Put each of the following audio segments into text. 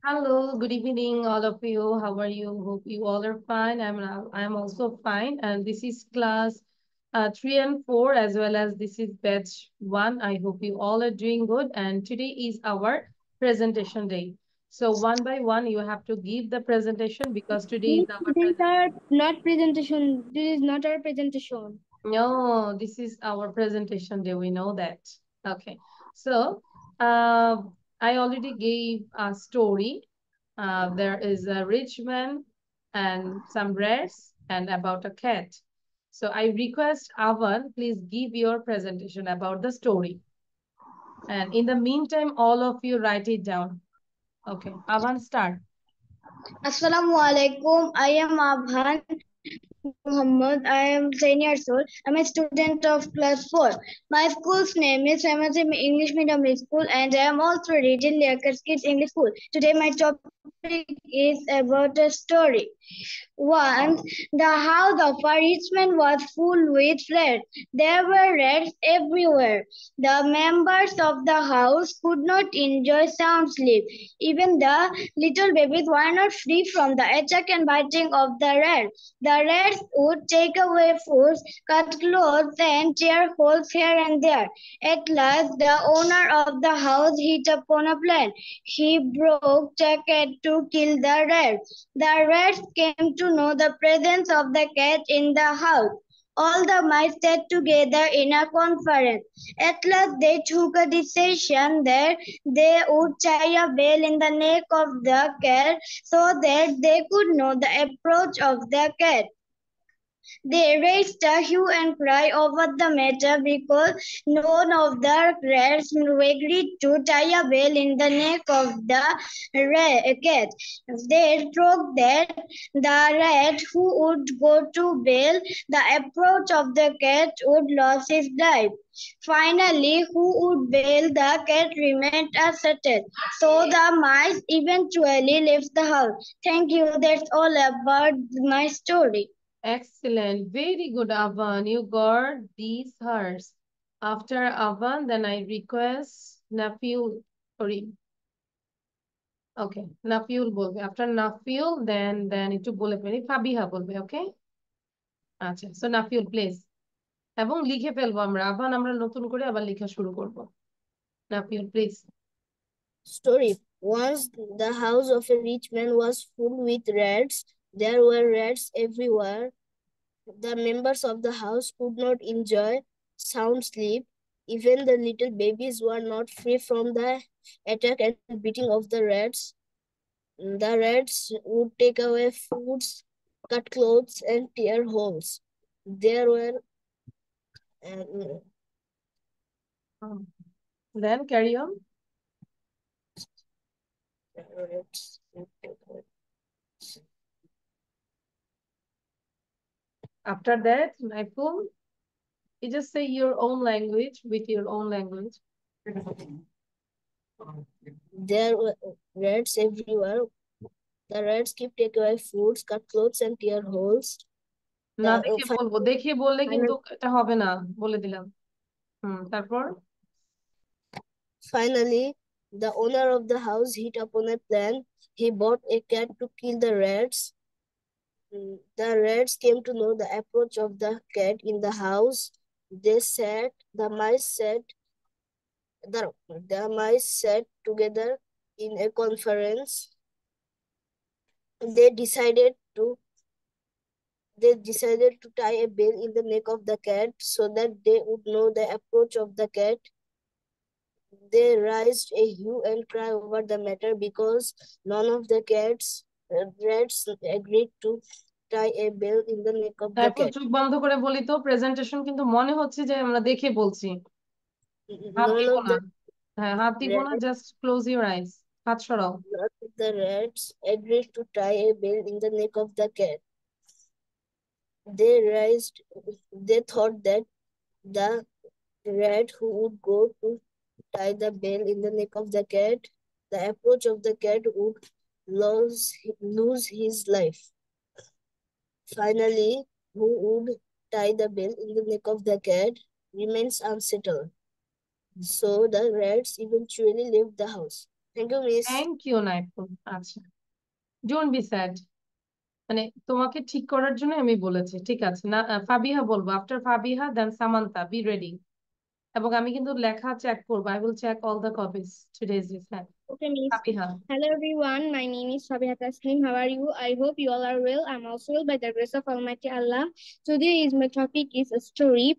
Hello, good evening, all of you. How are you? Hope you all are fine. I'm also fine. And this is class 3 and 4, as well as this is batch 1. I hope you all are doing good. And today is our presentation day. So one by one, you have to give the presentation because today is our These are not presentation. This is not our presentation. No, this is our presentation day. We know that. Okay. So, uh, I already gave a story. There is a rich man and some rats and about a cat. So I request Avan, please give your presentation about the story. And in the meantime, all of you write it down. Okay. Avan, start. Assalamu alaikum. I am Abhan Muhammad. I am 10 years old. I'm a student of class 4. My school's name is Famous English Medium School and I am also reading Lakers Kids English School. Today my topic is about a story. Once, the house of a rich man was full with rats. There were rats everywhere. The members of the house could not enjoy sound sleep. Even the little babies were not free from the attack and biting of the rats. The rats would take away foods, cut clothes, and tear holes here and there. At last, the owner of the house hit upon a plan. He broke a cat to kill the rats. The rats came to know the presence of the cat in the house. All the mice sat together in a conference. At last they took a decision that they would tie a bell in the neck of the cat so that they could know the approach of the cat. They raised a hue and cry over the matter because none of the rats agreed to tie a bell in the neck of the cat. They thought that the rat who would go to bell the approach of the cat would lose his life. Finally, who would bail the cat remained uncertain. So the mice eventually left the house. Thank you. That's all about my story. Excellent. Very good, Avan. You got these hers. After Avan, then I request Nafiul. Sorry. Okay. Nafiul বলবে। After Nafiul, then একটু বলে ফেলি। ফাবিহা বলবে, okay? আচ্ছা। So Nafiul, please. এবং লিখে ফেলবো আমরা। আভান আমরা নতুন করে আবার লেখা শুরু করব। Nafiul, please. Story. Once the house of a rich man was full with rats. There were rats everywhere. The members of the house could not enjoy sound sleep. Even the little babies were not free from the attack and beating of the rats. The rats would take away foods, cut clothes, and tear holes. There were Then carry on. rats. After that, Nafiul, you just say your own language with your own language. There were rats everywhere. The rats keep taking away foods, cut clothes, and tear holes. না দেখে বলবো, দেখে বললে কিন্তু এটা হবে না, বলে দিলাম। তারপর Finally, the owner of the house hit upon a plan. He bought a cat to kill the rats. The rats came to know the approach of the cat in the house. The mice sat together in a conference. They decided to tie a bell in the neck of the cat so that they would know the approach of the cat. They raised a hue and cry over the matter because none of the rats agreed to tie a bell in the neck of the তারপর cat. চোখ বন্ধ করে বলি তো, presentation কিন্তু মনে হচ্ছে যে আমরা দেখে বলছি। হাত None দিব of না। the হ্যাঁ, হাত দিব না, জাস্ট ক্লোজ ইউর আইস। হাত সরাও। none of the rats agreed to tie a bell in the neck of the cat. They thought that the rat who would go to tie the bell in the neck of the cat, the approach of the cat would lose his life. Finally, who would tie the bell in the neck of the cat remains unsettled. So the rats eventually left the house. Thank you, Miss. Thank you Naiful. আচ্ছা, don't be sad. মানে তোমাকে ঠিক করার জন্য আমি বলেছি, ঠিক আছে না? ফাবিহা বলবো, after Fabiha then Samantha, be ready. এবং আমি কিন্তু লেখা চেক করবো, I will check all the copies today's is হ্যাঁ। Okay, Miss. Fabiha. Hello, everyone. My name is Fabiha Tasnim. How are you? I hope you all are well. I'm also well by the grace of Almighty Allah. Today is my topic is a story.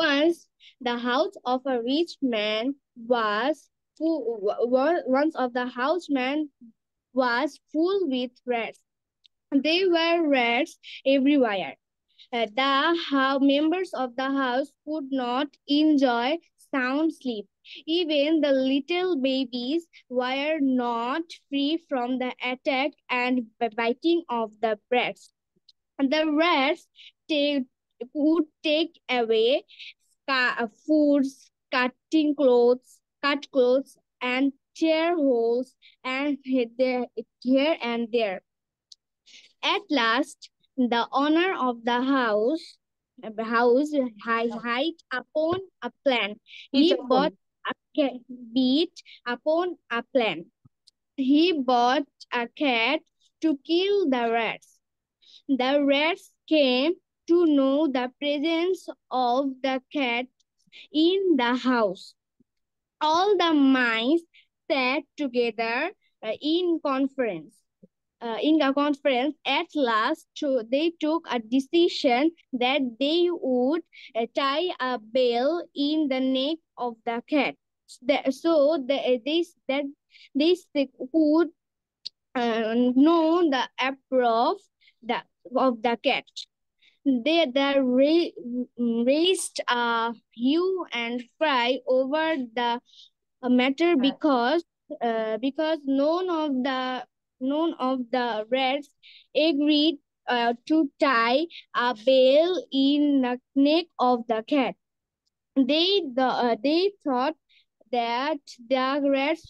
Once the house of a rich man was once of the house man was full with rats. There were rats everywhere. The members of the house could not enjoy sound sleep. Even the little babies were not free from the attack and biting of the rats. The rats would take away foods, cut clothes, and tear holes and here and there. At last, the owner of the hit upon a plan. Each He upon. bought beat upon a plan. He bought a cat to kill the rats. The rats came to know the presence of the cat in the house. All the mice sat together in a conference. At last, they took a decision that they would tie a bell in the neck of the cat. This would know the approach of the cat. They raised a hue and cry over the matter because none of the rats agreed to tie a bell in the neck of the cat. They thought that the rat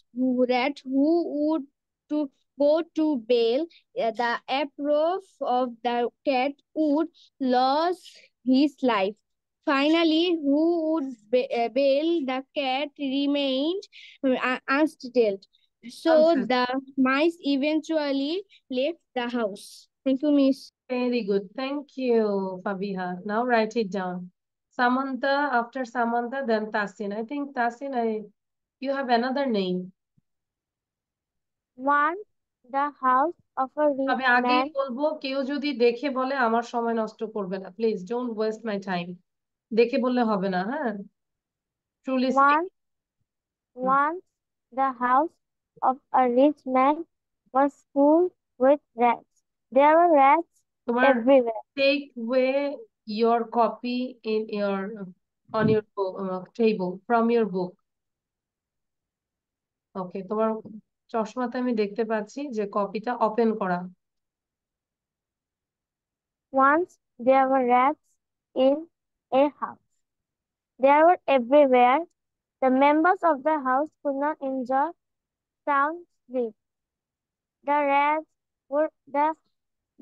who would to go to bail the approve of the cat would lose his life. Finally, who would bail the cat remained unsettled. So the mice eventually left the house. Thank you, Miss. Very good. Thank you, Fabiha. Now write it down. Samantha, after Samantha, then Tasin. I think Tasin, you have another name. Once the house of a rich তবে আগেই man বলবো, কেউ যদি দেখে বলে আমার সময় নষ্ট করবে না, please don't waste my time. দেখে বললে হবে না, হ্যাঁ? Truly once once the house of a rich man was full with rats. There were rats তোমার everywhere. take away your copy in your on your book, table from your book. ওকে, তোমার চশমাতে আমি দেখতে পাচ্ছি যে কপিটা ওপেন করা। Once there were rats in a house. They were everywhere. The members of the house could not enjoy sound sleep. The rats were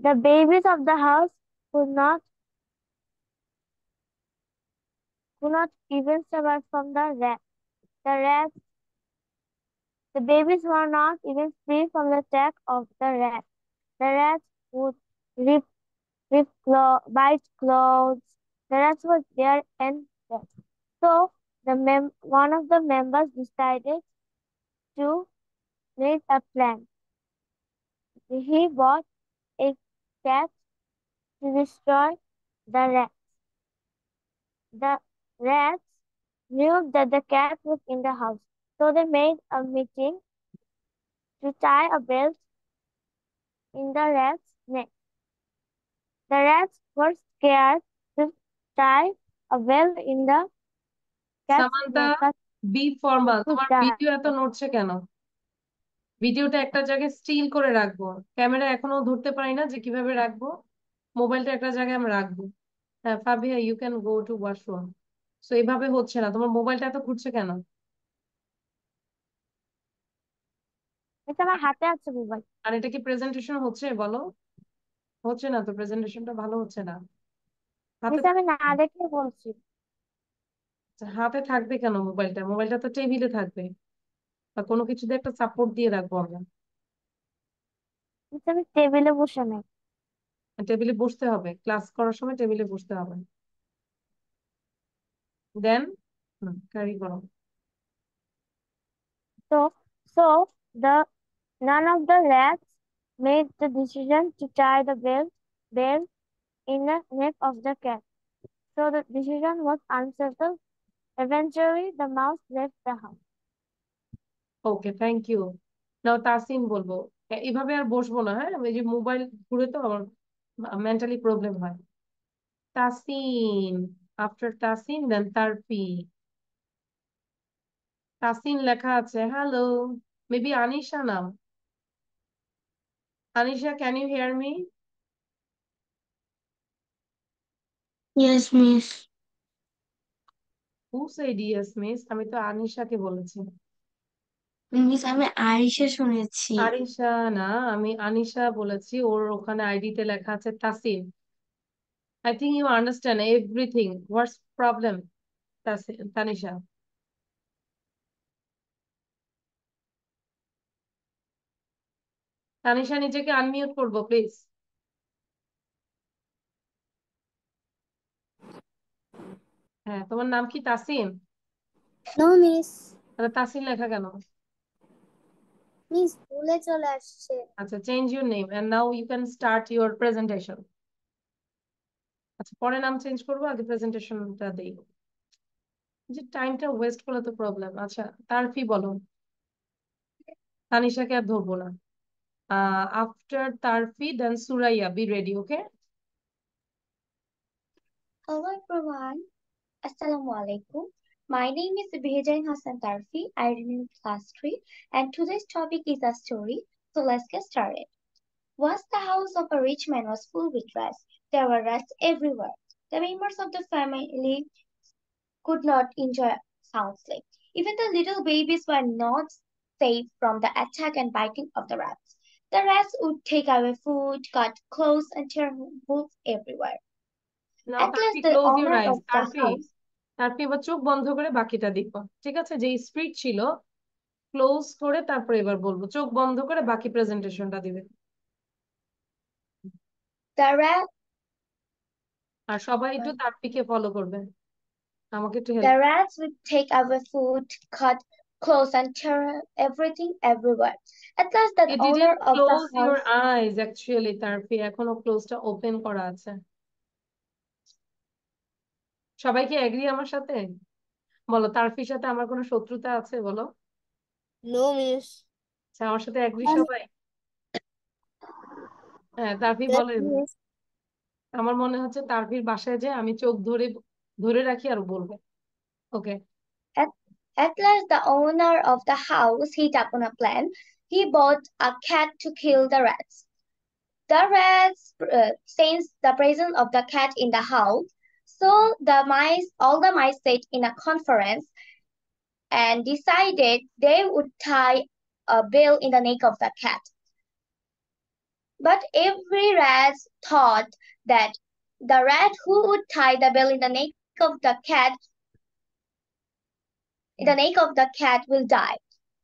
the babies of the house could not even survive from the rats. The babies were not even free from the attack of the rats. The rats would rip, bite clothes. The rats were there and there. So one of the members decided to make a plan. He bought a cat to destroy the rats. The rats knew that the cat was in the house, so they made a meeting to tie a belt in the rat's neck. The rats were scared to tie a belt in the cat's Samantha, neck. Be formal. Would তোমার die. Video এত নড়ছে কেন? ভিডিওটা একটা জায়গায় still করে রাখবো। Camera এখনো ধরতে পারি না যে কিভাবে রাখবো। মোবাইলটা একটা জায়গায় আমি রাখবো। হ্যাঁ Fabiha, you can go to washroom. So এইভাবে হচ্ছে না, তোমার মোবাইলটা এত ঘুরছে কেন? এটা আমার হাতে আছে মোবাইল। আর এটা কি প্রেজেন্টেশন হচ্ছে বলো? হচ্ছে না তো, প্রেজেন্টেশনটা ভালো হচ্ছে না। হাতে মিস আমি না দেখে বলছি। হাতে থাকবে কেন মোবাইলটা? মোবাইলটা তো টেবিলে থাকবে। বা কোনো কিছুতে একটা সাপোর্ট দিয়ে রাখবো আমরা। আমি টেবিলে বসে নাই। টেবিলে বসতে হবে, ক্লাস করার সময় টেবিলে বসতে হবে। দেন ক্যারি করো। So the none of the rats made the decision to tie the bell in the neck of the cat. So the decision was unsettled. Eventually, the mouse left the house. Okay, thank you. Now Tasin বলবো। এভাবে আর বসবো না, হ্যাঁ, এই যে mobile ঘুরে তো আমার মেন্টালি প্রবলেম হয়। Tasin, after Tasin then Tarfi. তাসিন লেখা আছে, হ্যালো, মেবি আনিশা নাম। Anisha, can you hear me? Yes, miss. Who said yes miss? আমি তো আনিশাকে বলেছি। মিস আমি আয়েশা শুনেছি। আরিশা না, আমি আনিশা বলেছি। ওর ওখানে আইডিতে লেখা আছে Tasin. I think you understand everything. What's problem, Tanisha? Tanisha নিজেকে আনমিউট করবো প্লিজ। হ্যাঁ, তোমার নাম কি তাসিন? No miss. তাহলে তাসিন লেখা কেন? মিস ভুলে চলে আসছে। আচ্ছা, change your name and now you can start your presentation. আচ্ছা, পরে নাম চেঞ্জ করবো, আগে প্রেজেন্টেশনটা দেই। যে টাইমটা ওয়েস্ট করলে তো প্রবলেম। আচ্ছা, তারফি বলো। তানিশাকে আর ধরবো না। After তারফি then Suraiya, B ready, okay? Hello everyone. Assalamu alaikum. My name is Behajain Hassan Tarfi. I am in class 3 and today's topic is a story. So let's get started. Once the house of a rich man was full with rats. There were rats everywhere. The members of the family could not enjoy sound sleep. Even the little babies were not safe from the attack and biting of the rats. The rats would take away food, cut clothes, and tear books everywhere. Now At তারফি, last, the close your owner eyes. of the তারফি, house তারপরে এবার চোখ বন্ধ করে বাকিটা দিব, ঠিক আছে? যে স্পিড ছিল ক্লোজ করে তারপরে এবার বলবো, চোখ বন্ধ করে বাকি প্রেজেন্টেশনটা দিবে। The rat, আর সবাই একটু তারপিকে ফলো করবে, আমাকে একটু help. the rats would take away food, cut clothes, and tear everything everywhere. At last, the You owner didn't of the close your house, eyes actually, তারপি এখনো ক্লোজটা ওপেন করা আছে। সবাই কি এগ্রি আমার সাথে? বলো, তারফির সাথে আমার কোনো শত্রুতা আছে বলো? No miss. আচ্ছা, আমার সাথে এগ্রি সবাই? হ্যাঁ, তারফি বলে। মিস। আমার মনে হচ্ছে তারফির বাসায় যে আমি চোখ ধরে ধরে রাখি আর বলবে। ওকে। at, at last, the owner of the house hit upon a plan. He bought a cat to kill the rats. The rats sensed the presence of the cat in the house, so all the mice sat in a conference and decided they would tie a bell in the neck of the cat. But every rat thought that the rat who would tie the bell in the neck of the cat will die.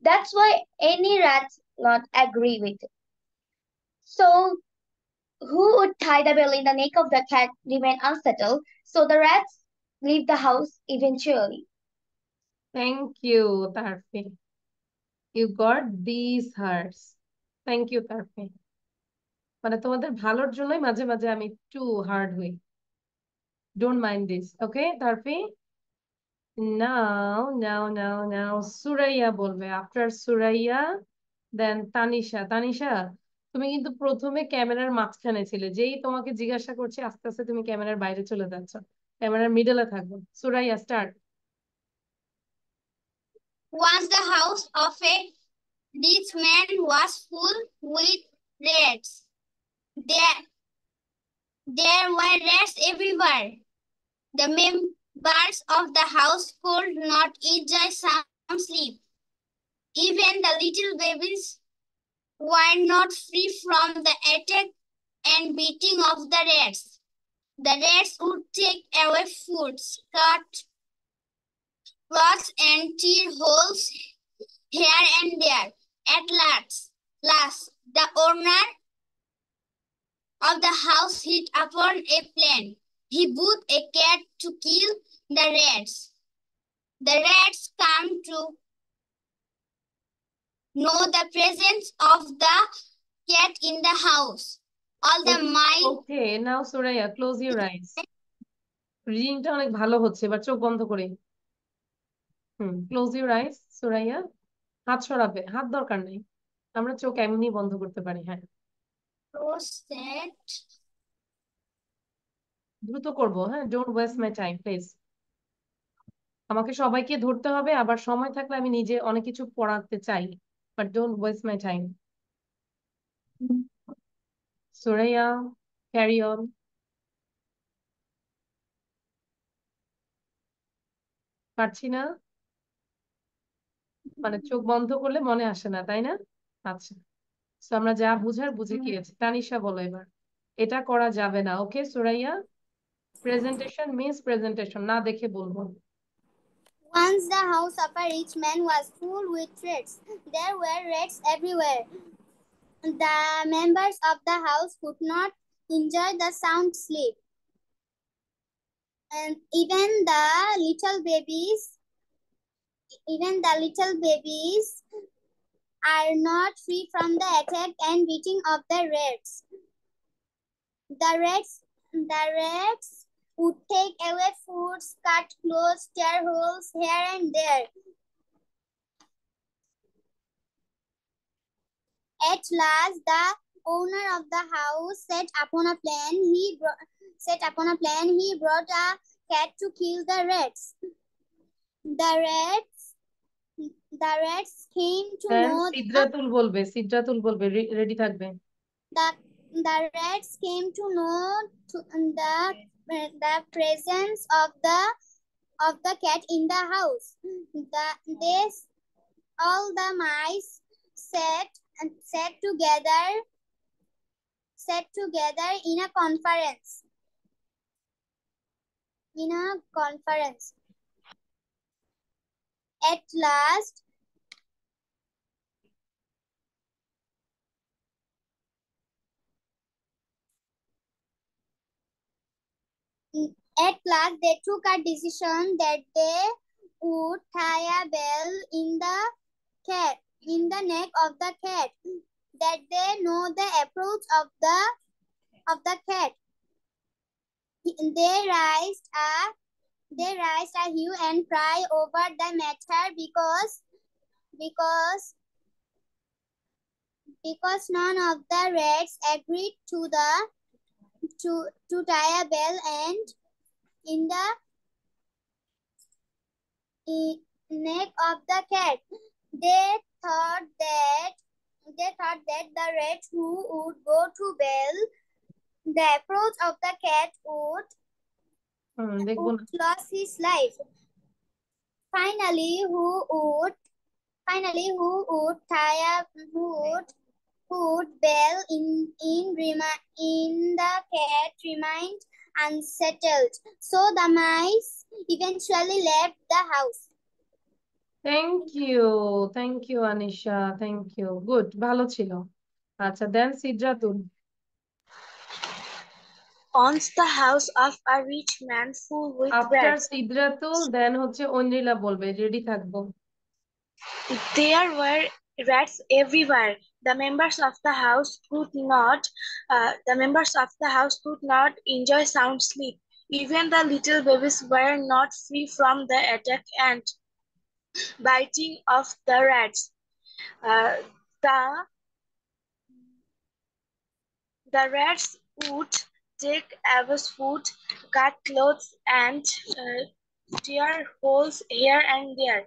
That's why any rats not agree with it. So who would tie the bell in the neck of the cat remain unsettled. So the rats leave the house eventually. Thank you Tarfi, you got this hearts. Thank you Tarfi. মানে তোমাদের ভালোর জন্যই মাঝে মাঝে আমি একটু hard হই। Don't mind this, ওকে তারফি? নাও সুরাইয়া বলবে। আফটার সুরাইয়া দেন তানিশা। তানিশা, তুমি কিন্তু প্রথমে ক্যামেরার মাঝখানে ছিলে, যেই তোমাকে জিজ্ঞাসা করছি আস্তে আস্তে তুমি ক্যামেরার বাইরে চলে যাচ্ছ। ক্যামেরার মিডলে থাকবো। Suraiya, start. Once the house of a rich man was full with rats. There were rats everywhere. The members of the house could not enjoy sound sleep. Even the little babies were not free from the attack and beating of the rats. The rats would take away food, cut cloths, and tear holes here and there. At last, the owner of the house hit upon a plan. He bought a cat to kill the rats. The rats come to know the presence of the cat in the house. All the mice. Okay, now Soraya, close your eyes. রিডিংটা অনেক ভালো হচ্ছে, এবার চোখ বন্ধ করে। Close your eyes Suraiya. হাত সরাবে, হাত দরকার নেই, আমরা চোখ এমনি বন্ধ করতে পারি। হ্যাঁ, দ্রুত করবো। হ্যাঁ, don't waste my time please. আমাকে সবাইকে ধরতে হবে, আবার সময় থাকলে আমি নিজে অনেক কিছু পড়াতে চাই, but don't waste my time. Suraiya, carry on. পারছি না মানে চোখ বন্ধ করলে মনে আসে না, তাই না? আচ্ছা, তো আমরা যা বুঝার বুঝে গিয়েছি। তানিশা বলো এবার। এটা করা যাবে না, ওকে সুরাইয়া? প্রেজেন্টেশন মিন্স প্রেজেন্টেশন, না দেখে বলবো। Once the house of a rich man was full with rats. There were rats everywhere. The members of the house could not enjoy the sound sleep. And even the little babies are not free from the attack and beating of the rats. The rats would take away foods, cut clothes, tear holes here and there. At last, the owner of the house set upon a plan. He brought a cat to kill the rats. The rats came to know. Sidratul বলবে, সিদ্রাতুল বলবে, ready থাকবে। The rats came to know the presence of the cat in the house. All the mice sat together in a conference. At last, they took a decision that they would tie a bell in the neck of the cat, that they know the approach of the cat. They raised a hue and cry over the matter because none of the rats agreed to tie a bell and in the neck of the cat. They thought that the rat who would go to bell the approach of the cat would lose his life. Finally, who would bell in the cat remained unsettled. So the mice eventually left the house. Thank you Anisha, thank you, good, ভালো ছিল। আচ্ছা, then Sidratul. Once the house of a rich man full with after rats. Sidratul then হচ্ছে ঐন্দ্রিলা বলবে, ready থাকবো। There were rats everywhere. The members of the house could not enjoy sound sleep. Even the little babies were not free from the attack and biting of the rats. The rats would take away food, cut clothes, and tear holes here and there.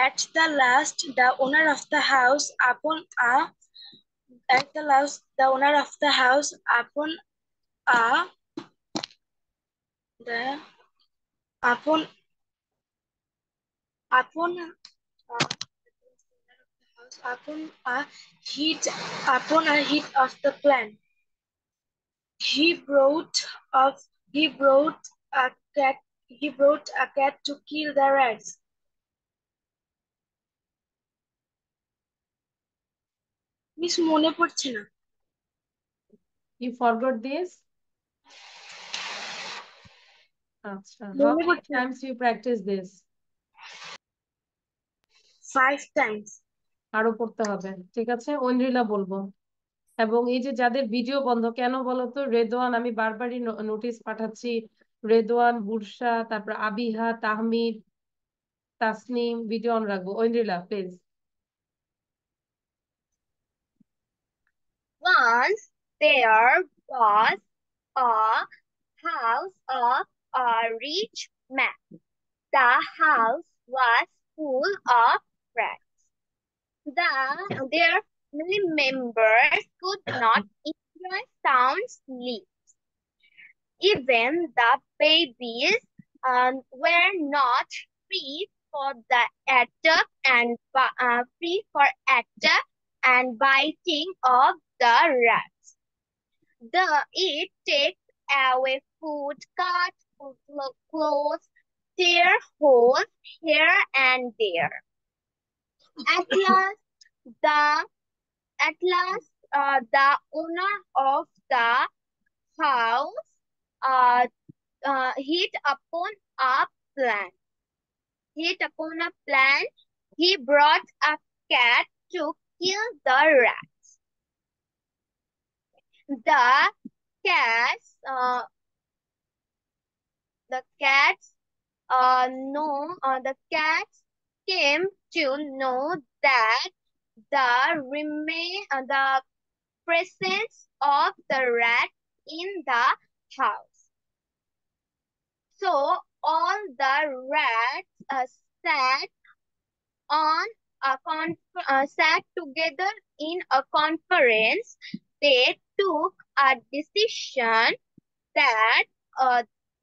At the last, the owner of the house upon a hit of the plan. He brought a cat to kill the rats. The rats came to know the presence of the cat in the neck of the cat, that they know the approach of the cat. They raised a hue and cry over the matter because none of the rats agreed to tie a bell and in the neck of the cat. Even the little babies were not free from the attack and biting of the rats. The rats would take away food, cut clothes, and tear holes here and there. At the last, the owner of the house upon a hit of the plan. He brought a cat to kill the rats. Miss মনে পড়ছে না। You forgot this? আচ্ছা, how মনে many পড়ছে না। times you practice this? 5 times. আরো পড়তে হবে, ঠিক আছে? ঐন্দ্রিলা বলবো। এবং এই যে যাদের ভিডিও বন্ধ কেন বলতো, রেদওয়ান, আমি বারবারই নোটিশ পাঠাচ্ছি, রেদওয়ান, বুরসা, তারপর আবিহা, তাহমিদ, তাসনিম, ভিডিও অন রাখবো। Aindrila please. Once there was a house of a rich man. The house was full of rats. Their family members could not enjoy sound sleep. Even the babies were not free for the attack and free for attack and biting of the rats. It takes away food, cut clothes, tear holes here and there. At last, the owner of the house hit upon a plan. He brought a cat to kill the rats. The cats, uh, the cats, the cats came to know that the presence of the rat in the house. So all the rats sat together in a conference. They took a decision that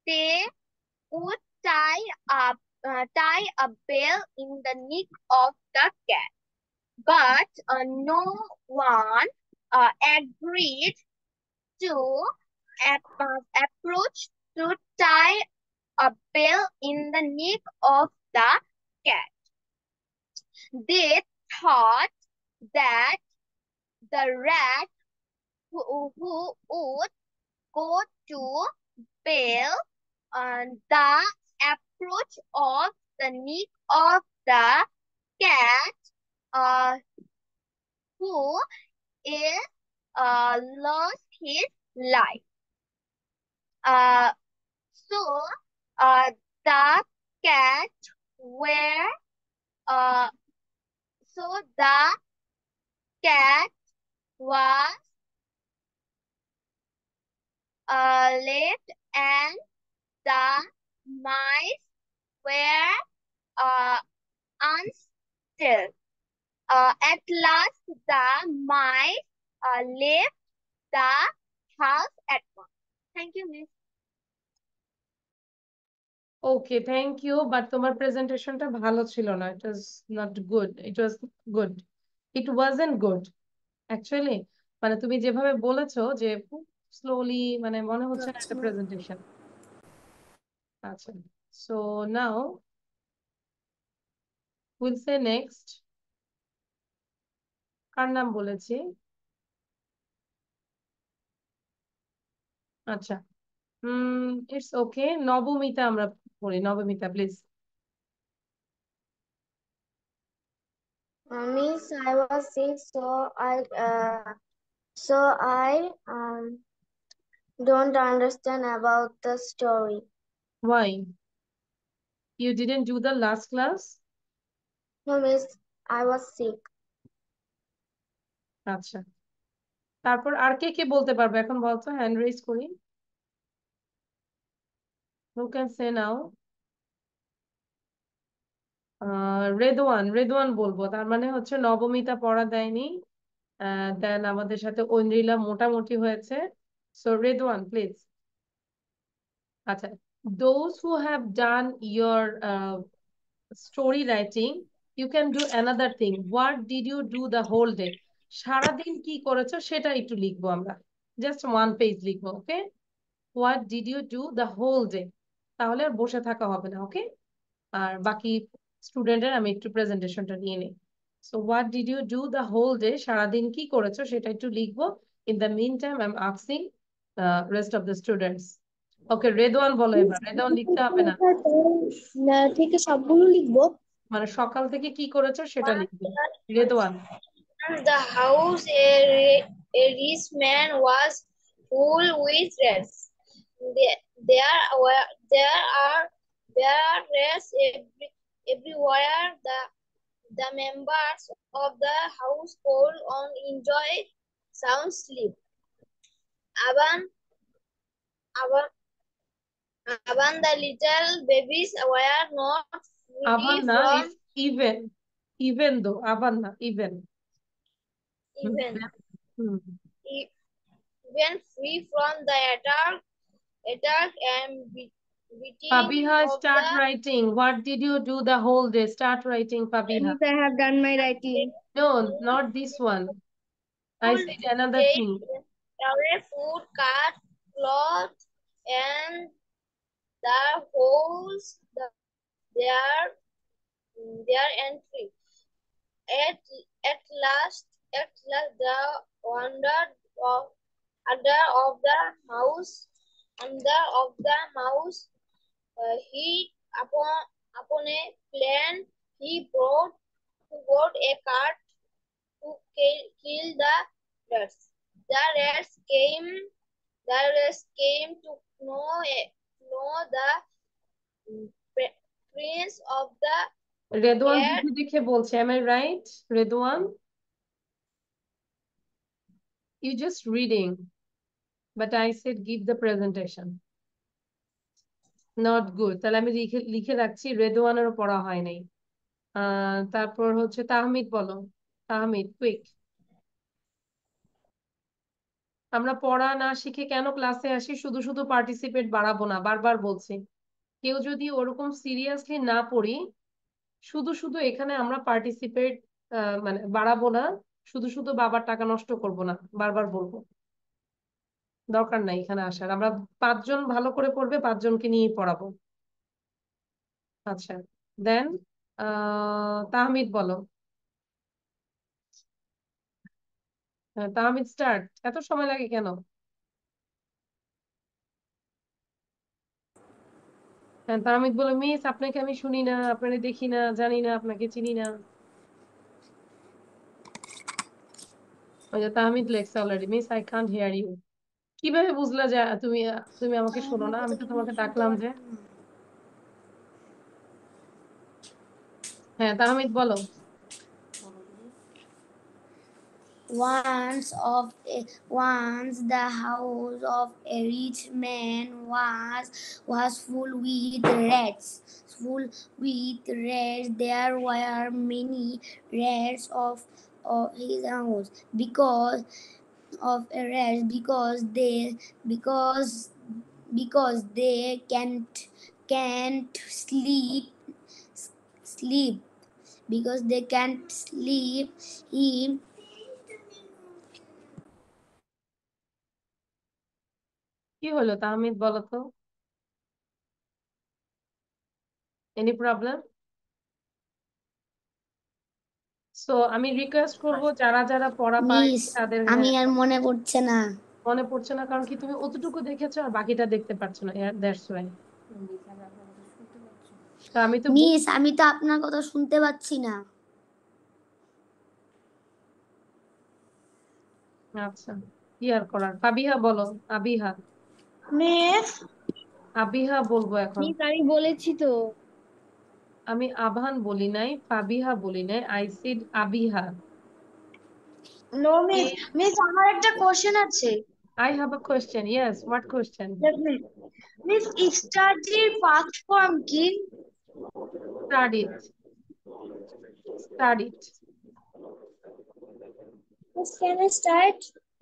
they would tie a bell in the neck of the cat. But no one agreed to approach to tie a bell in the neck of the cat. They thought that the rat who would go to bell the approach of the neck of the cat who is lost his life. So the cat were so the cat was left and the mice were unstill. At last, the mice left the house at once. Thank you, Miss. Okay, thank you, but তোমার প্রেজেন্টেশনটা ভালো ছিল না। It was not good, it was good, it wasn't good actually. মানে তুমি যেভাবে বলেছো যে খুব স্লোলি, মানে মনে হচ্ছে না একটা প্রেজেন্টেশন। আচ্ছা, so now will say next. কার নাম বলেছি? আচ্ছা, ইটস ওকে, নবমিতা আমরা পড়ি। Nabamita please. Miss, I was sick, so I don't understand about the story. Why? You didn't do the last class? No, Miss, I was sick. আচ্ছা, তারপর আর কে কে বলতে পারবে এখন বলতো? হ্যান্ড রেজ করি। Who can say now? Redwan বলবো। তার মানে হচ্ছে নবমিতা পড়া দেয়নি, দেন আমাদের সাথে ঐন্দ্রিলা মোটামুটি হয়েছে। So Redwan please. আচ্ছা, those who have done your story writing, you can do another thing. What did you do the whole day? সারাদিন কি করেছো সেটা একটু লিখবো আমরা, জাস্ট ওয়ান পেজ লিখবো। Okay, what did you do the whole day, তাহলে আর বসে থাকা হবে না। ওকে, আর বাকি স্টুডেন্টের আমি একটু প্রেজেন্টেশনটা নিয়ে নিই। So what did you do the whole day? সারাদিন কি করেছো সেটা একটু লিখবো. In the meantime, I'm asking the rest of the students. Okay, Redwan বলো এবার. রেদওয়ান লিখতে হবে না. না থেকে সবগুলো লিখবো। মানে সকাল থেকে কি করেছো সেটা লিখবে. Redwan. The house a rich man was full with rats. There are rats everywhere. The members of the household on enjoy sound sleep. Aban, Aban, the little babies were not আবার free না, from it's even though আবার না, even. even hmm. even free from the attack and beating Fabiha, of start the writing. What did you do the whole day? Start writing, Fabiha. Miss, I have done my writing. No, not this one. I whole said another day. thing. Food, cut, cloth, and the holes their entry. At last, the wonder of under of the mouse, hit upon a plan. He brought a cart to kill the rats. The rats came to know the prince of the Redwan cat. বুঝে দেখে বলছে, am I right? Redwan? You just reading. But I said give the presentation. Not good. তাহলে আমি লিখে রাখছি রেদওয়ানেরও পড়া হয় নাই. তারপর হচ্ছে তাহমিদ বলো. তাহমিদ, কুইক. আমরা পড়া না শিখে কেন ক্লাসে আসি? শুধু শুধু পার্টিসিপেট বাড়াবো না, বারবার বলছি. কেউ যদি ওরকম সিরিয়াসলি না পড়ি, শুধু শুধু এখানে আমরা পার্টিসিপেট মানে বাড়াবো না, শুধু শুধু বাবার টাকা নষ্ট করব না, বারবার বলবো. দরকার নাই এখানে আসার. আমরা 5 জন ভালো করে পড়বে, 5 জনকে নিয়ে পড়াবো. আচ্ছা, দেন তাহমিদ বলো. তাহমিদ স্টার্ট. এত সময় লাগে কেন? তাহমিদ বলো, মিস আপনাকে আমি শুনি না, আপনাকে দেখি না, জানি না, আপনাকে চিনি না. ওই যে তাহমিদ লেখছে already, miss I can't hear you. কিভাবে বুঝলা যে তুমি তুমি আমাকে শোনো না? আমি তো তোমাকে ডাকলাম যে. হ্যাঁ তাহমিদ বলো. Once the house of a rich man was full with rats. There were many rats of his house because they can't sleep because they can't sleep. কি হলো তাহমিদ বলো তো? Any problem? সো আমি রিকোয়েস্ট করব যারা যারা পড়া পারেনি মিস তাদের. আমি আর মনে পড়ছে না। মনে পড়ছে না কারণ কি তুমি অতটুকু দেখেছো আর বাকিটা দেখতে পারছো না, দ্যাটস ওয়াই. তো আমি তো মিস আমি তো আপনার কথা শুনতে পাচ্ছি না। আচ্ছা, কি আর করার. ফাবিহা বলো. আবিহা. মিস আবিহা বলবো এখন. মিস আমি বলেছি তো। আমি আভান বলি নাই, ফাবিহা বলি নাই, I said Abiha. No miss আমার একটা কোশ্চেন আছে। I have a question. Yes, what question? Miss স্টাডির ফার্স্ট ফর্ম কি? Studied. Studied. Miss, can I start?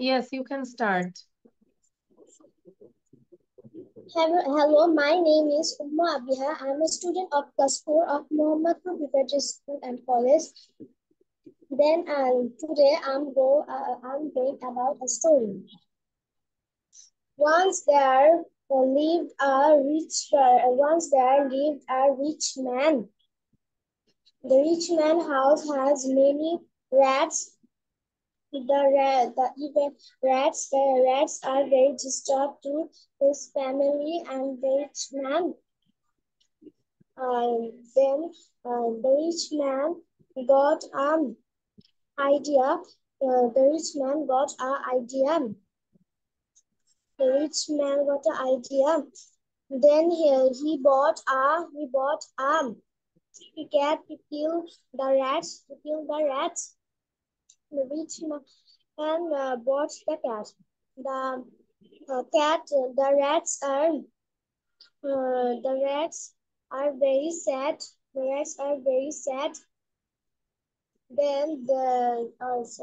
Yes, you can start. Hello, my name is Umma Abiha. I'm a student of class 4 of Mohammadpur Preparatory School and College. Then today I'm going about a story. Once there lived a rich man. The rich man's house has many rats. The rats are very disturbed to his family, and the rich man then the rich man got idea. The rich man got an idea. The rich man got an idea. Then he bought a cat to kill the rats. To kill the rats, the rich man bought the cat. The rats are very sad. The rats are very sad. Then the rats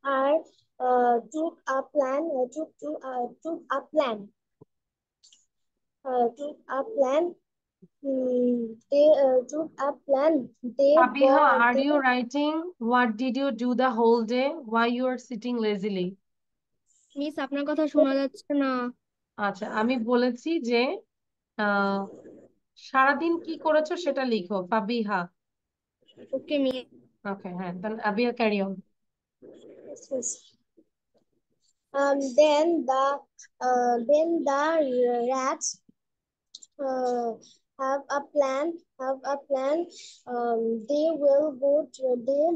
are took a plan. Took a plan. Took a plan. They took a plan. Abiha, are you writing? What did you do the whole day? Why you are sitting lazily? Miss আপনার কথা শোনা যাচ্ছে না। আচ্ছা, আমি বলেছি যে সারাদিন কি করেছো সেটা লিখো, ফাবিহা। Okay miss. Okay, হ্যাঁ, then Abiha, carry on. Then the rats have a plan. They will go to them.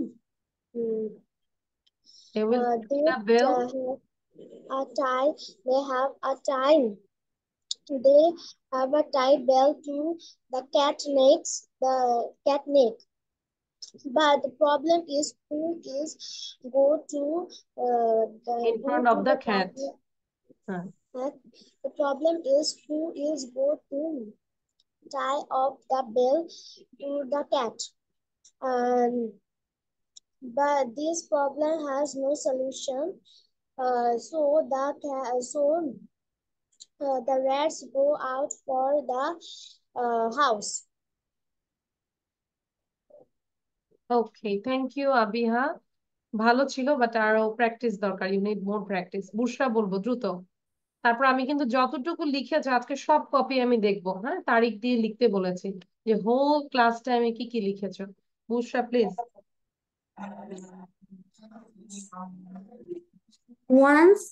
They will They the bill. have a tie. They have a time. They have a tie bell to the cat necks. The cat neck. But the problem is who is go to In front of the cat. The problem is who is go to tie up the bell to the cat. But this problem has no solution. The rats go out for the house. Okay, thank you, Abiha. ভালো ছিল, but আরো practice দরকার। You need more practice. Bushra বলবো দ্রুত। তারপর আমি কিন্তু যতটুকু লিখেছি আজকে সব কপি আমি দেখবো, হ্যাঁ, তারিখ দিয়ে লিখতে বলেছি যে হোল ক্লাস টাইমে কি কি লিখেছো। বুশরা please. Once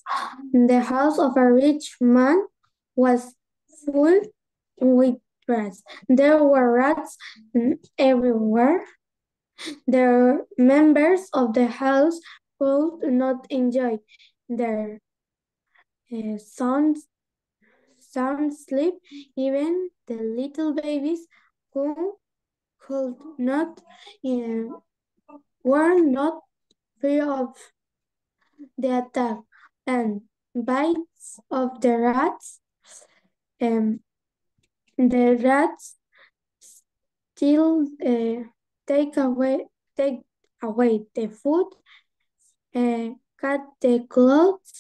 the house of a rich man was full with rats. There were rats everywhere. The members of the house could not enjoy their sound sleep. Even the little babies who could not were not free of the attack and bites of the rats. The rats still take away the food, cut the clothes,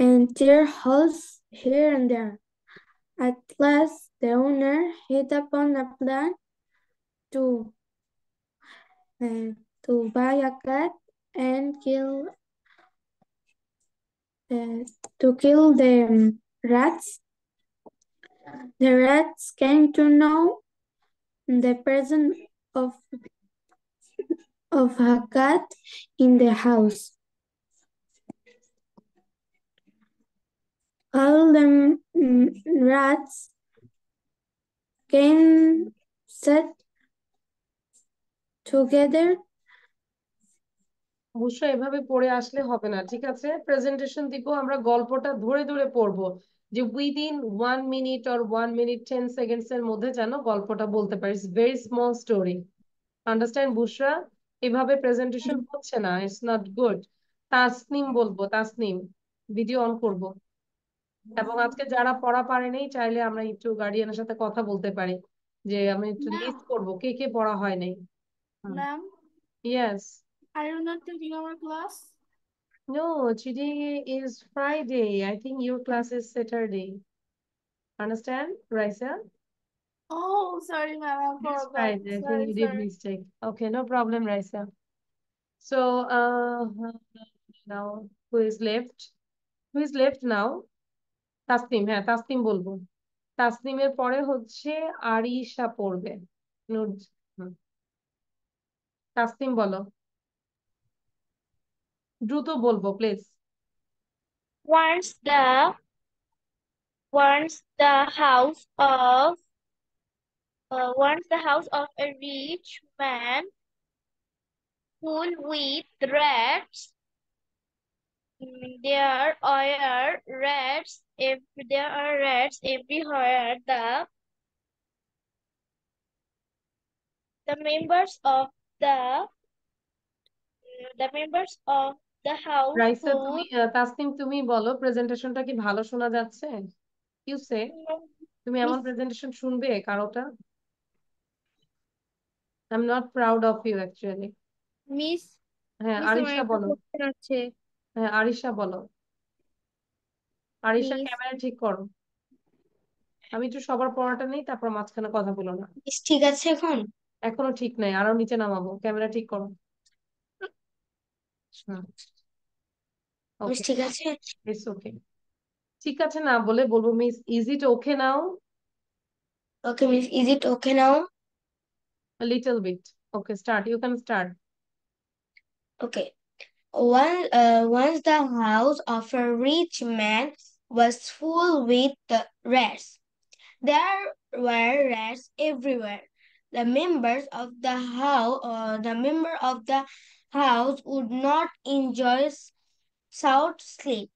and tear holes here and there. At last, the owner hit upon a plan to buy a cat and kill the rats. The rats came to know the presence of a cat in the house. All the rats came set together. অবশ্যই এভাবে পড়ে আসলে হবে না, ঠিক আছে? Presentation দিব, আমরা গল্পটা ধরে ধরে পড়বো, যে within 1 minute or 1 minute 10 seconds এর মধ্যে যেন গল্পটা বলতে পারিস। ভেরি স্মল স্টোরি, আন্ডারস্ট্যান্ড বুশরা? এভাবে প্রেজেন্টেশন হচ্ছে না, ইটস নট গুড। তাসনিম বলবো, তাসনিম ভিডিও অন করব। এবং আজকে যারা পড়া পারেনি চাইলে আমরা একটু গার্ডিয়ানের সাথে কথা বলতে পারি, যে আমি একটু লিস্ট করবো কে কে পড়া হয় নাই। Ma'am, yes. are you not taking our class? No, today is Friday. I think your class is Saturday. Understand, Raisa? Oh, sorry, ma'am. I It's forgot. Friday. I think Sorry, you did sorry. mistake. Okay, no problem, Raisa. So, now who is left? Who is left now? Tasnim, হ্যাঁ, তাসনিম বলবো। তাসনিমের পরে হচ্ছে আরিশা পড়বে। তাসনিম বলো, দ্রুত বলবো please. Once the house of a rich man full with rats. There are rats everywhere. The members of the house Raisa তুমি could Tasnim তুমি বলো, প্রেজেন্টেশনটা কি ভালো শোনা যাচ্ছে? ইউ সে, তুমি এমন Miss প্রেজেন্টেশন শুনবে কারোটা? I am not proud of you actually. Miss হ্যাঁ মিস আমার আরিশা একটা বলো। কোশ্চেন আছে। হ্যাঁ আরিশা বলো। আরিশা মিস ক্যামেরা ঠিক করো। আমি একটু সবার পড়াটা নেই, তারপর মাঝখানে কথা বলো না। ঠিক আছে এখন? এখনো ঠিক নাই, আরো নিচে নামাবো। ক্যামেরা ঠিক করো। মিস ওকে, ঠিক আছে? It's okay. ঠিক আছে না বলে বলবো miss is it okay now? Okay, miss, is it okay now? A little bit. Okay, start. You can start. Okay. Once the house of a rich man was full with the rats. There were rats everywhere. The member of the house would not enjoy sound sleep.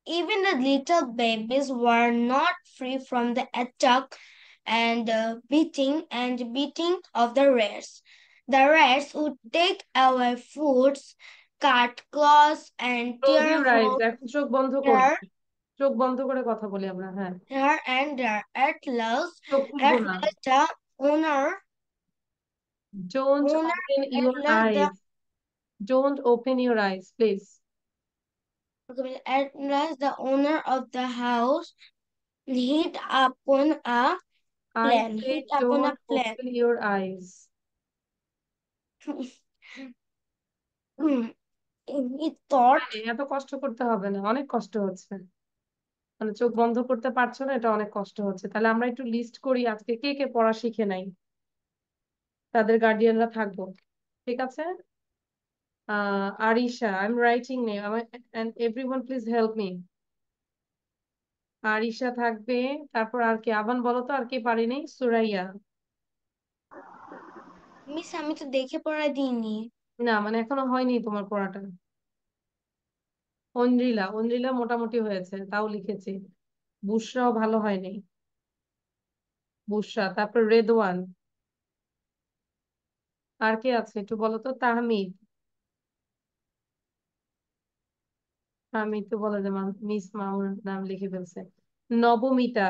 Even the little babies were not free from the attack and beating of the rats. The rats would take away foods, cut cloths, and Close tear your eyes. holes এখন চোখ বন্ধ করো। here, চোখ বন্ধ করে কথা বলি আমরা। হ্যাঁ, here and there. চোখ খুলবো না। Last the owner, Don't owner open at your last the eyes. Don't open your eyes, please. at last the owner of the house hit upon a I plan. say Hit upon a don't plan. open your eyes. He thought, এত কষ্ট করতে হবে না, অনেক কষ্ট হচ্ছে। মানে চোখ বন্ধ করতে পারছো না, এটা অনেক কষ্ট হচ্ছে। তাহলে আমরা একটু লিস্ট করি আজকে কে কে পড়া শিখে নাই, তাদের গার্ডিয়ানরা থাকবো। ঠিক আছে? Arisha, I am writing name, and everyone please help me. Arisha থাকবে, তারপর আর কে? আবান বলো তো আর কে পারিনি? সুরাইয়া। মিস আমি তো দেখে পড়া দিইনি। না মানে এখনো হয়নি তোমার পড়াটা। অঞ্জিলা, অঞ্জিলা মোটামুটি হয়েছে, তাও লিখেছি। বুশরাও ভালো হয়নি। বুশরা, তারপর রেদওয়ান। আর কে আছে একটু বলো তো? তাহমিদ। তাহমিদ তো বলে যে মিস মামুর নাম লিখে ফেলছে। নবমিতা।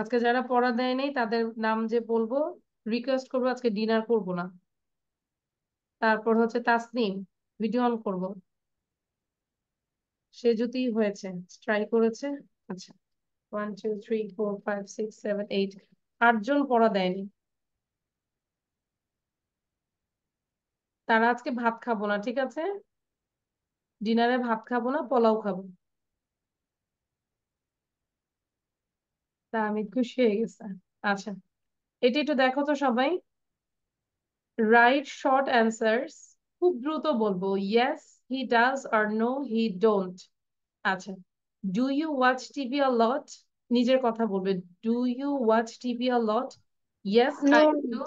আজকে যারা পড়া দেয় নাই তাদের নাম যে বলবো, রিকোয়েস্ট করবো আজকে ডিনার করব না। তারপর হচ্ছে তাসনিম, ভিডিও অন করবো। সে যদি হয়েছে, ট্রাই করেছে। আচ্ছা, 1 2 3 4 5 6 7 8, 8জন পড়া দেয়নি। তারা আজকে ভাত খাবো না, ঠিক আছে? ডিনারে ভাত খাবো না, পোলাও খাবো। তা আমি খুশি হয়ে গেছে। আচ্ছা, এটা একটু দেখো তো সবাই। রাইট শর্ট অ্যান্সার্স, খুব দ্রুত বলবো। Yes he does or no he don't. আচ্ছা, do you watch TV a lot? নিজের কথা বলবে। Do you watch TV a lot? Yes I No, do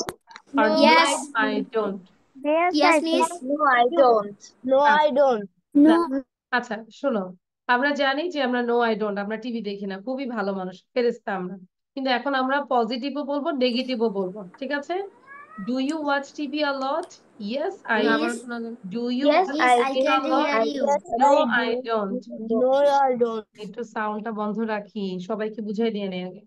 or no, no I Yes, I don't. Don't. yes, yes, I miss. No, I don't. No, I আচ্ছা, don't. না, No. আচ্ছা শোনো, আমরা জানি যে আমরা নো আই ডোন্ট, আমরা TV দেখি না, খুবই ভালো মানুষ, ফেরেশতা আমরা। কিন্তু এখন আমরা পজিটিভও বলবো, নেগেটিভও বলবো, ঠিক আছে? Do you watch TV a lot? Yes I না, do. Miss, do you yes, watch yes, I I TV do. A can't lot? hear I you. yes, no I I do. Don't. No, I don't. একটু সাউন্ডটা বন্ধ রাখি, সবাইকে বুঝাই দিয়ে নেই আগে।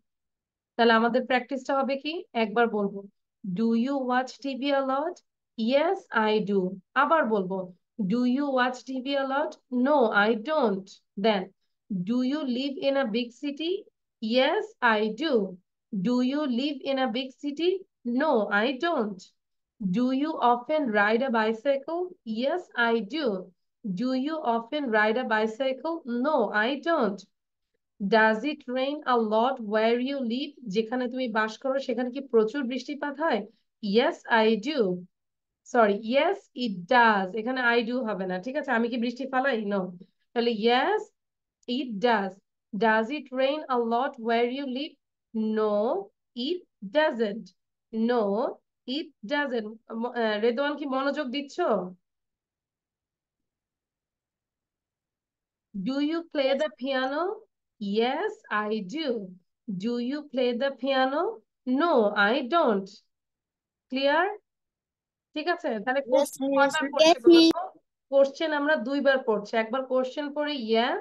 তাহলে আমাদের প্র্যাকটিসটা হবে কি, একবার বলবো do you watch TV a lot? Yes I do. আবার বলবো do you watch TV a lot? No I don't. Then do you live in a big city? Yes I do. Do you live in a big city? No I don't. Do you often ride a bicycle? Yes I do. Do you often ride a bicycle? No, I don't. Does it rain a lot where you live? যেখানে তুমি বাস করো সেখানে কি প্রচুর বৃষ্টিপাত হয়? Yes, I do. Sorry, yes, it does. এখানে I do হবে না, ঠিক আছে? আমি কি বৃষ্টি ফালাই? No. তাহলে yes, it does. Does it rain a lot where you live? No, it doesn't. No, it doesn't. Redwan কি মনোযোগ দিচ্ছ? Do you play the piano? Yes, I do. Do you play the piano? No, I don't. Clear? ঠিক আছে, তাহলে question কয়বার পড়ছি বলো তো? কোশ্চেন আমরা দুইবার পড়ছি। একবার কোশ্চেন পড়ে yes,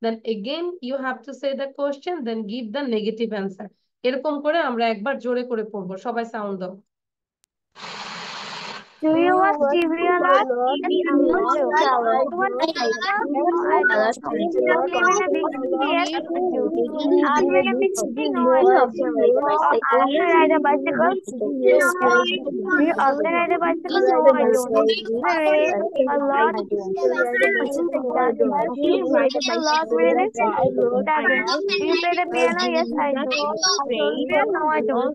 then again you have to say the question, then give the negative answer. এরকম করে আমরা একবার জোরে করে পড়বো। সবাই সাউন্ড দাও। Do you watch TV a lot? Yes, I do. Do you watch football? No, I don't. Do you live in a big city? Yes, I do. Are you in a big city? No, I don't. Do you often ride a bicycle? Yes, I do. Do you often ride a bicycle? No, I don't. I race a lot. A lot, really? Doesn't. Do you play the piano? Yes, I do. No, I don't.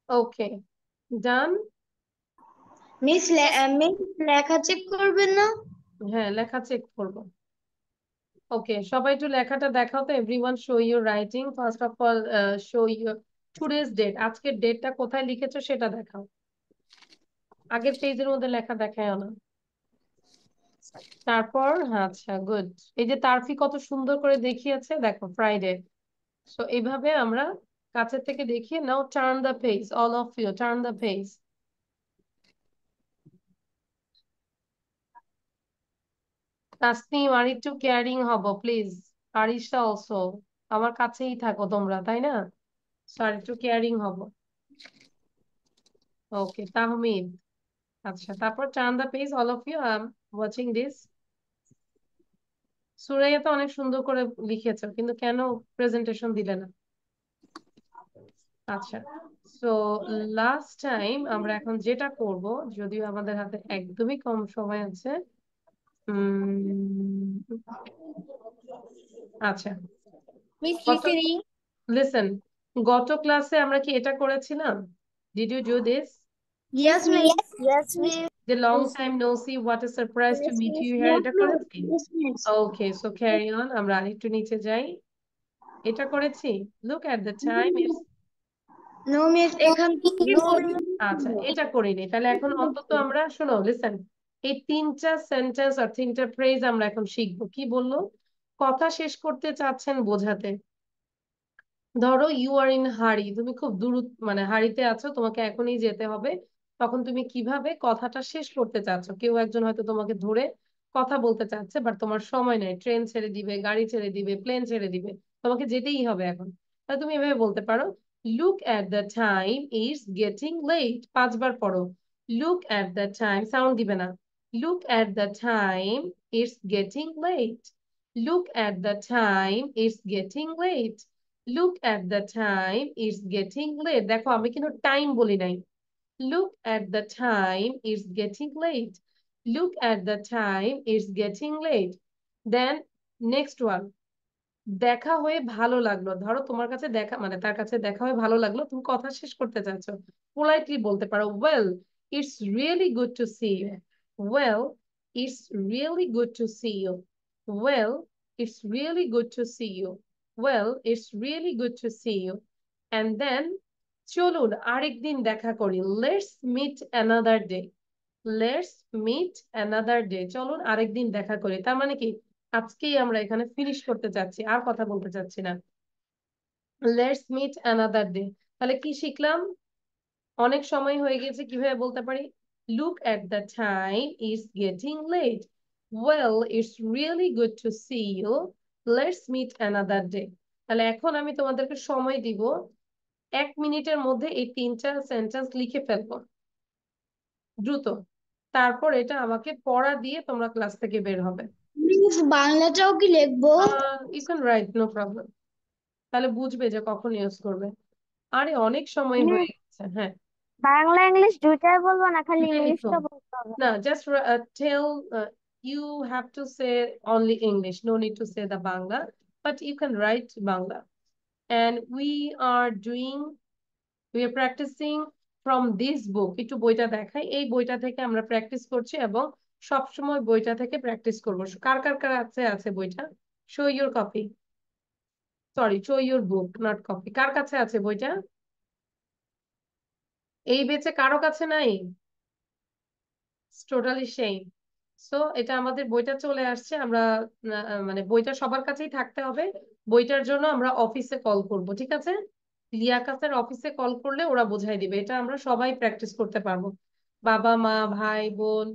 Okay, done? Miss লেখা check করবেন না? হ্যাঁ, লেখা check করবো। Okay, সবাই একটু লেখাটা দেখাও তো। Everyone show your writing. First of all, show your today's date. আজকের ডেটটা কোথায় লিখেছো সেটা দেখাও। আগের পেজের মধ্যে লেখা দেখায় না। তারপর আচ্ছা, গুড। এই যে তারফি কত সুন্দর করে দেখিয়েছে, দেখো ফ্রাইডে। সো এইভাবে আমরা কাছের থেকে দেখিয়ে নাও। Turn the page, all of you turn the page. Tasnim আর একটু কেয়ারিং হবো প্লিজ। আরিশা অলসো, আমার কাছেই থাকো তোমরা, তাই না? সো আর একটু কেয়ারিং হবো। ওকে, তাহমিদ। আচ্ছা, তারপর turn the page, all of you. I am watching this. Suraiya তো অনেক সুন্দর করে লিখেছো, কিন্তু কেন প্রেজেন্টেশন দিলে না? আচ্ছা, সো লাস্ট টাইম আমরা এখন যেটা করব, যদিও আমাদের হাতে একদমই কম সময় আছে। আচ্ছা, লিসেন, গত ক্লাসে আমরা কি এটা করেছিলাম? Did you do this? Yes, miss. Yes, miss. The long time no see, what a surprise to meet you here. এটা করেছি? Okay, so carry on. আমরা আরেকটু নিচে যাই। এটা করেছি? Look at the time. It's No, miss. এখান থেকে আচ্ছা, এটা করিনি। তাহলে এখন অন্তত আমরা শোনো, লিসেন, এই তিনটা সেন্টেন্স আর তিনটা ফ্রেজ আমরা এখন শিখবো। কি বললো? কথা শেষ করতে চাচ্ছেন বোঝাতে। ধরো ইউ আর ইন হারি, তুমি খুব মানে হারিতে আছো, তোমাকে এখনই যেতে হবে। তখন তুমি কিভাবে কথাটা শেষ করতে চাচ্ছ? কেউ একজন হয়তো তোমাকে ধরে কথা বলতে চাচ্ছে, বাট তোমার সময় নেই, ট্রেন ছেড়ে দিবে, গাড়ি ছেড়ে দিবে, প্লেন ছেড়ে দিবে, তোমাকে যেতেই হবে এখন। তাহলে তুমি এভাবে বলতে পারো, look at the time it's getting late. 5 বার পড়ো, look at the time, sound দিবে না। Look at the time it's getting late. Look at the time it's getting late. Look at the time, it's getting late. দেখো আমি কিন্তু time বলি নাই। Look at the time, it's getting late. Look at the time, it's getting late. Then next one, দেখা হয়ে ভালো লাগলো। ধরো তোমার কাছে দেখা মানে তার কাছে দেখা হয়ে ভালো লাগলো, তুমি কথা শেষ করতে চাচ্ছ, পোলাইটলি বলতে পারো, well, it's really good to see you. Well, it's really good to see you. Well, it's really good to see you. Well, it's really good to see you. And then চলুন আরেকদিন দেখা করি, let's meet another day. Let's meet another day. চলুন আরেকদিন দেখা করি। তার মানে কি আজকেই আমরা এখানে ফিনিশ করতে চাচ্ছি, আর কথা বলতে চাচ্ছি না। Let's meet another day, তাহলে কি শিখলাম? অনেক সময় হয়ে গেছে, কিভাবে বলতে পারি? Look at the time, it's getting late. Well, it's really good to see you. Let's meet another day. তাহলে এখন আমি তোমাদেরকে সময় দিব 1 মিনিটের মধ্যে এই 3টা সেন্টেন্স লিখে ফেলবো দ্রুত। তারপর এটা আমাকে পড়া দিয়ে তোমরা ক্লাস থেকে বের হবে। মিস বাংলাটাও কি লিখবো? You can write, no problem. তাহলে বুঝবে যে কখন ইউজ করবে। আরে অনেক সময় হয়ে গেছে। হ্যাঁ, বাংলা ইংলিশ দুইটাই বলবো না, খালি তুমি লিখো। ইংলিশটা বলতে হবে? No, just tell, you have to say only English. No need to say the Bangla, but you can write Bangla. And we are practicing from this book. একটু বইটা দেখাই। এই বইটা থেকে আমরা প্র্যাকটিস করছি এবং সব সময় বইটা থেকে প্র্যাকটিস করব। কার কার কার আছে বইটা? Show your copy. Sorry, show your book, not copy. কার কাছে আছে বইটা? এই বেচে কারো কাছে নাই? টোটালি সেই। সো এটা আমাদের বইটা চলে আসছে। আমরা মানে বইটা সবার কাছেই থাকতে হবে। বইটার জন্য আমরা অফিসে কল করব, ঠিক আছে? লিয়াকাতের অফিসে কল করলে ওরা বোঝাই দিবে। এটা আমরা সবাই প্র্যাকটিস করতে পারবো, বাবা মা ভাই বোন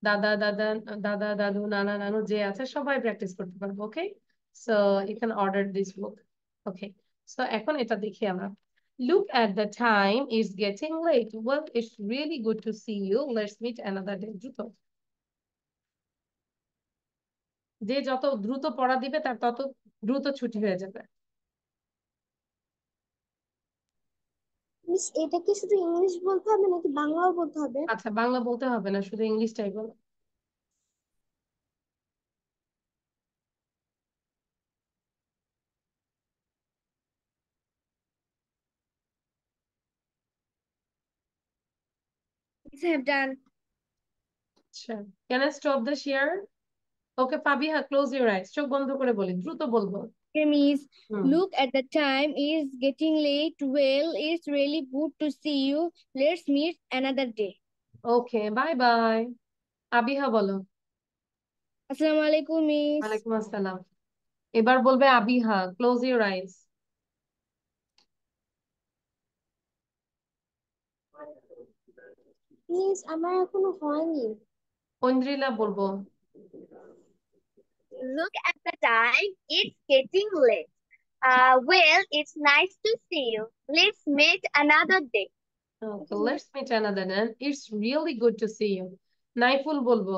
দাদা দাদা দাদা দাদু নানা নানু যে আছে সবাই প্র্যাকটিস করতে পারবো। Okay, so you can order this book. Okay, so এখন এটা দেখি আমরা। Look at the time, it's getting late. Well, it's really good to see you. Let's meet another day. দ্রুত, যে যত দ্রুত পড়া দিবে তার তত দ্রুত ছুটি হয়ে যাবে। মিস এটা কি শুধু ইংলিশ বলতে হবে নাকি বাংলাও বলতে হবে? আচ্ছা, বাংলা বলতে হবে না, শুধু ইংলিশটাই বলো। Yes, I have done. আচ্ছা, can I stop the share? Okay Fabiha, close your eyes. চোখ বন্ধ করে বলি, দ্রুত বলবো। Okay, Miss. Hmm, Look at the time. It's getting late. Well, it's really good to see you. Let's meet another day. Okay, bye bye. Abiha বলো। Assalamu alaikum, Miss. ওয়ালাইকুম আসসালাম। এবার বলবে Abiha, close your eyes. Miss আমার এখনো হয়নি। ঐন্দ্রিলা বলবো। Look at the time. It's getting late. Well, it's nice to see you. Let's meet another day. Okay, let's meet another day. It's really good to see you. Naiful বলবো।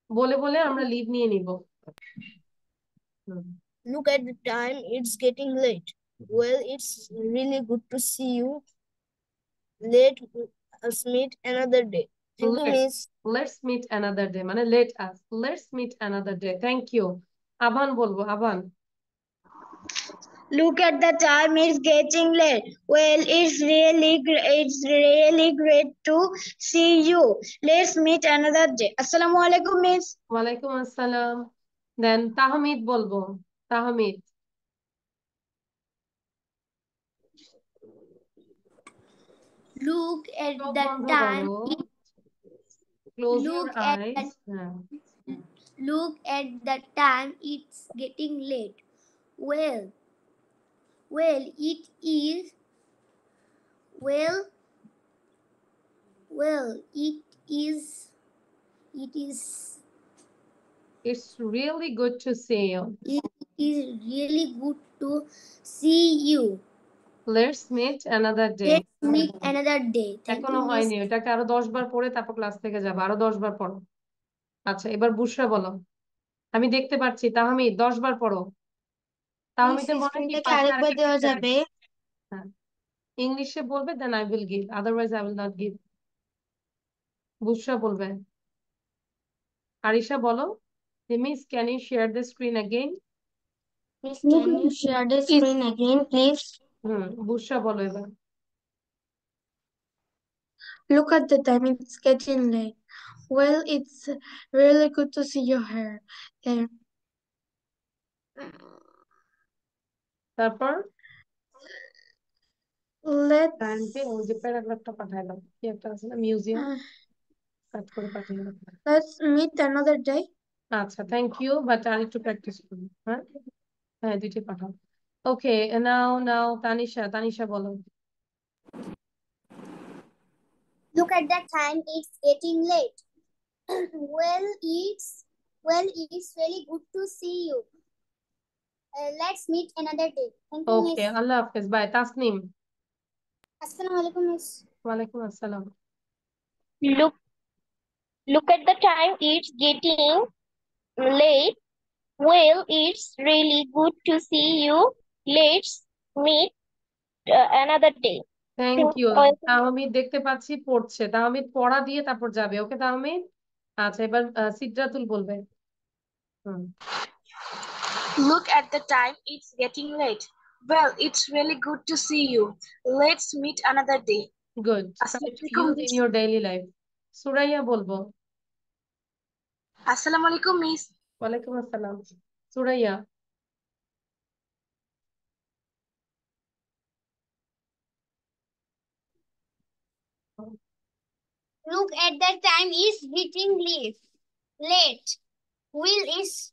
বলে বলে আমরা leave নিয়ে নিব। হুম, Look at the time, it's getting late. Well, it's really good to see you. Let us meet another day. Thank you, Miss. let's meet another day মানে let's meet another day. Thank you. আবান বলবো, আবান। Look at the time, it's getting late. Well, it's really great to see you. Let's meet another day. Assalamu alaikum, Miss. ওয়ালাইকুম আসসালাম। দেন তাহমিদ বলবো, Tahmid. Look at চোখ the বন্ধ time. করো, close your Look at আইস। হ্যাঁ, Look at the time. It's getting late. Well, well, it is. Well, well, it is. It is. it's really good to see you. It is really good to see you. Let's meet another day. Let's meet another day. Thank এখনো you, Miss. হয়নি, এটাকে আরো 10 বার পড়ে তারপর class থেকে যাবো। আরো 10 বার পড়ো। আচ্ছা, এবার বুশরা বলো। আমি দেখতে পাচ্ছি তাহমিদ 10 বার পড়ো। তাহমিদের মনে কি পাশে আরেকবার আরেকটা দেওয়া teacher যাবে? আছে? হ্যাঁ, ইংলিশে বলবে, then I will give, otherwise I will not give. Bushra বলবে। আরিশা বলো। Miss can you share the screen again? Miss, can you share the screen again, please? Bushra বলো এবার। Look at the time, it's getting late. Well, it's really good to see you here. তারপর Let's টাইমকে ওই যে প্যারাগ্রাফটা পাঠাইলাম, কি একটা আছে না, museum, কাট করে পাঠাইলাম। let's meet another day. আচ্ছা, থ্যাংক ইউ, বাট আর একটু প্র্যাকটিস করুন। হ্যাঁ হ্যাঁ, দুইটাই পাঠাও। ওকে, নাও তানিশা বলো। Look at the time. It's getting late. Well, it's really good to see you. Let's meet another day. Thank you, Okay, Miss. Allah Hafiz. Bye. Tasneem. Assalamualaikum, Miss. Walaikum assalam. Look at the time. It's getting late. Well, it's really good to see you. Let's meet another day. Thank you Welcome. Tahmid দেখতে পাচ্ছি পড়ছে তাহমিদ পড়া দিয়ে তারপর যাবে ওকে তাহমিদ আচ্ছা এবার সিদ্রাতুল বলবে হুম Look at the time, it's getting late. Well, it's really good to see you. Let's meet another day. Good try to use in your daily life Suraiya বলবো Assalamualaikum, Miss. ওয়ালাইকুম আসসালাম Suraiya Look at the time, it's getting late. Will, it's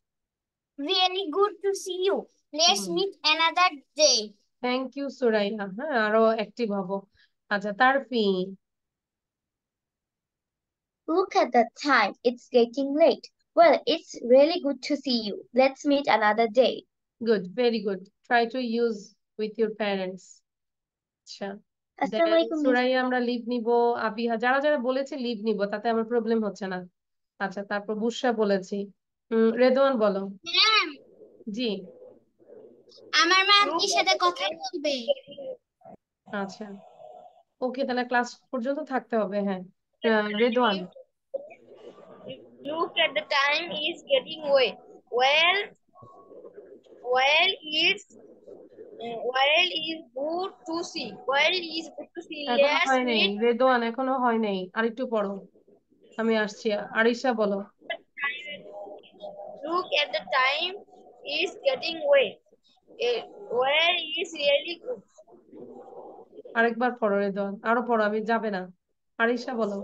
really good to see you. Let's meet another day. Thank you Suraiya হ্যাঁ আরো active হবো আচ্ছা Tarfi Look at the time. It's getting late. Well, it's really good to see you. Let's meet another day. Good very good try to use with your parents আচ্ছা Assalamualaikum, Miss. Suraiya আমরা leave নিব আবিহা যারা যারা বলেছে leave নিব তাতে আমার problem হচ্ছে না আচ্ছা তারপর বুশরা বলেছি রেদওয়ান বলো ম্যাম, জি আমার মা আপনার সাথে কথা বলবে। আচ্ছা ওকে তাহলে ক্লাস পর্যন্ত থাকতে হবে হ্যাঁ Redwan Look at the time, it's getting late. Well, it's good to see. Well, it's good to see. এখনো Let's হয় নাই meet. রেদওয়ান এখনো হয় নাই আরেকটু পড়ো আমি আসছি আরিশা বলো Look at the time, it's getting late. Well, it's really good. আরেকবার পড়ো রেদওয়ান আরো পড়ো আমি যাবে না আরিশা বলো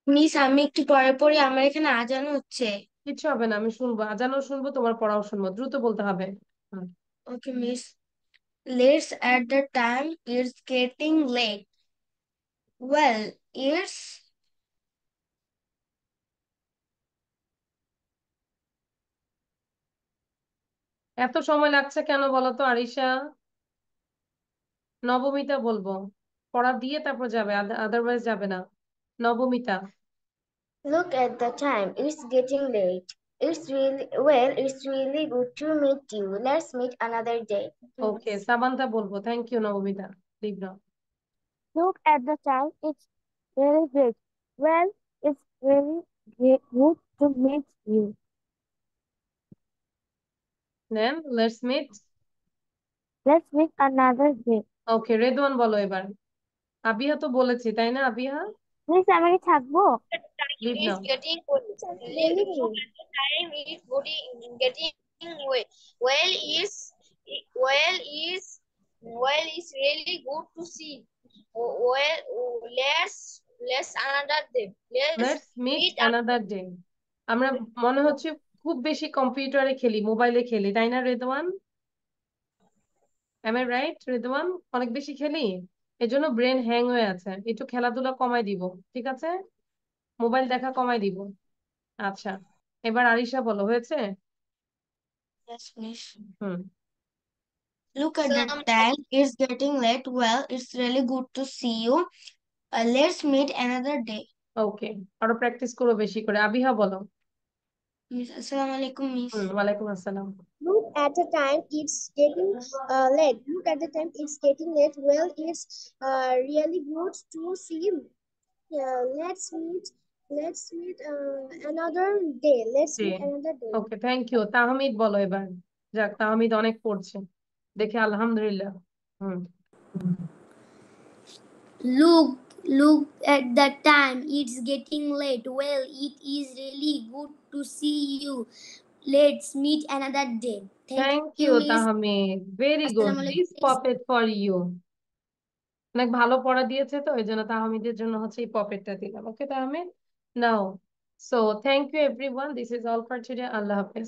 মিস আমি একটু পরে পরে আমার এখানে আজান হচ্ছে। কিচ্ছু হবে না আমি শুনবো আজানও শুনবো তোমার পড়াও শুনবো দ্রুত বলতে হবে ওকে miss let's at the time it's getting late. Well, it's এত সময় লাগছে কেন বলো তো আরিশা নবমিতা বলবো পড়া দিয়ে তারপর যাবে আদারওয়াইজ যাবে না Nabamita Look at the time. It's getting late. It's really good to meet you. Let's meet another day. Okay Sabanta বলবো thank you Nabamita leave now Look at the time. It's very great. Well, it's really good to meet you. Then let's meet Let's meet another day. Okay Redwan বলো এবার আবিহা তো বলেছি তাই না Abiha miss আমি কি থাকবো? Leave It's now getting late. Look at the time, it's getting late. Well, it's really good to see. Well, let's another day. Let's meet meet another day আমরা মনে হচ্ছে খুব বেশি কম্পিউটারে খেলি মোবাইলে খেলি তাই না Redwan am I right Redwan অনেক বেশি খেলি এজন্য ব্রেন হ্যাং হয়ে আছে একটু খেলাধুলা কমাই দিব ঠিক আছে মোবাইল দেখা কমাই দিব আচ্ছা এবার আরিশা বলো হয়েছে yes, miss. Hmm Look at the time. It's getting late. Well, it's really good to see you. Let's meet another day. ওকে আরো প্র্যাকটিস করো বেশি করে আবিহা বলো Miss, assalamu alaikum, miss. ওয়ালাইকুম আসসালাম Look at the time. It's getting late. Look at the time. It's getting late. Well, it's really good to see you. Let's meet another day. Let's meet another day. Okay thank you Tahmid বলো এবার যাক তাহমিদ অনেক পড়ছে দেখে আলহামদুলিল্লাহ হুম Look at the time. It's getting late. Well, it is really good to see you. Let's meet another day. Thank Thank you you, Miss. Tahmid very good Assalamualaikum, this miss. Puppet for you অনেক ভালো পড়া দিয়েছে তো এই জন্য তাহমিদের জন্য হচ্ছে এই পপেটটা দিলাম okay Tahmid now so thank you everyone this is all for today আল্লাহ হাফেজ